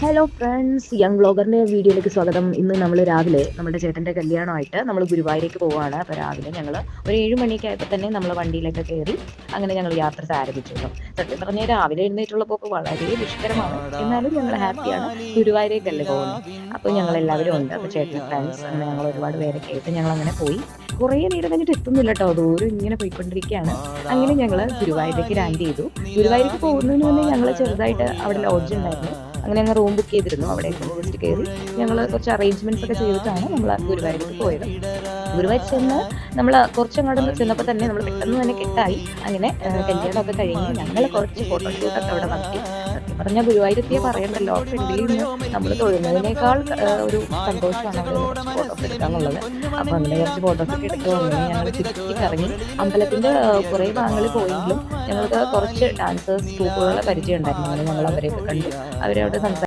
Hello friends, young വ്ളോഗറിൻ്റെ വീഡിയോയിലേക്ക് സ്വാഗതം. ഇന്ന് നമ്മൾ രാവിലെ നമ്മുടെ ചേട്ടൻ്റെ കല്യാണമായിട്ട് നമ്മൾ ഗുരുവായൂരേക്ക് പോവുകയാണ്. അപ്പോൾ രാവിലെ ഞങ്ങൾ ഒരു 7 മണിയൊക്കെ ആയപ്പോൾ തന്നെ നമ്മൾ വണ്ടിയിലൊക്കെ കയറി അങ്ങനെ ഞങ്ങൾ യാത്ര ആരംഭിച്ചു കേട്ടോ. സത്യം പറഞ്ഞാൽ രാവിലെ എഴുന്നേറ്റുള്ള പോക്ക് വളരെ ദുഷ്കരമാണ്, എന്നാലും ഞങ്ങൾ ഹാപ്പിയാണ്. ഗുരുവായൂരേക്കല്ലേ പോകുന്നത്, അപ്പോൾ ഞങ്ങളെല്ലാവരും ഉണ്ട്. അപ്പോൾ ചേട്ടൻ ഫ്രണ്ട്സ് അങ്ങനെ ഞങ്ങൾ ഒരുപാട് പേരൊക്കെ ആയിട്ട് ഞങ്ങൾ അങ്ങനെ പോയി. കുറേ നേരം കഴിഞ്ഞിട്ട് എത്തുന്നില്ല കേട്ടോ, ദൂരം ഇങ്ങനെ പോയിക്കൊണ്ടിരിക്കുകയാണ്. അങ്ങനെ ഞങ്ങൾ ഗുരുവായൂരേക്ക് ലാൻഡ് ചെയ്തു. ഗുരുവായൂരേക്ക് പോകുന്നതിന് മുന്നേ ഞങ്ങൾ ചെറുതായിട്ട് അവിടെ ലോഡ്ജ് ഉണ്ടായിരുന്നു, അങ്ങനെ ഞങ്ങൾ റൂം ബുക്ക് ചെയ്തിരുന്നു. അവിടെ ജസ്റ്റ് കയറി ഞങ്ങൾ കുറച്ച് അറേഞ്ച്മെന്റ്സ് ഒക്കെ ചെയ്തിട്ടാണ് നമ്മൾ ഗുരുവായൂർക്ക് പോയത്. ഗുരുവായൂർ ചെന്ന് നമ്മൾ കുറച്ചങ്ങോട്ട് ചെന്നപ്പോൾ തന്നെ നമ്മൾ പെട്ടെന്ന് തന്നെ കെട്ടായി. അങ്ങനെ കല്യാണമൊക്കെ കഴിഞ്ഞ് ഞങ്ങൾ കുറച്ച് ഫോട്ടോഷൂട്ടൊക്കെ അവിടെ നടത്തി. സത്യം പറഞ്ഞാൽ ഗുരുവായൂരെത്തിയാൽ പറയണ്ടല്ലോ, ഫ്രണ്ടിൽ നിന്ന് നമ്മൾ തൊഴുന്നതിനേക്കാൾ ഒരു സന്തോഷമാണ് അവിടെ കുറച്ച് ഫോട്ടോസ് എടുക്കാന്നുള്ളത്. അപ്പോൾ അങ്ങനെ കുറച്ച് ഫോട്ടോസൊക്കെ എടുത്തു. അങ്ങനെ ഞങ്ങൾ ചുറ്റി കറങ്ങി അമ്പലത്തിൻ്റെ കുറേ ഭാഗങ്ങളിൽ പോയെങ്കിലും ഞങ്ങൾക്ക് കുറച്ച് ഡാൻസേഴ്സ് ട്രൂപ്പുകളെ പരിചയം ഉണ്ടായിരുന്നു. അങ്ങനെ ഞങ്ങൾ അവരെയൊക്കെ കണ്ടു, അവരവിടെ സംസാരിച്ചു.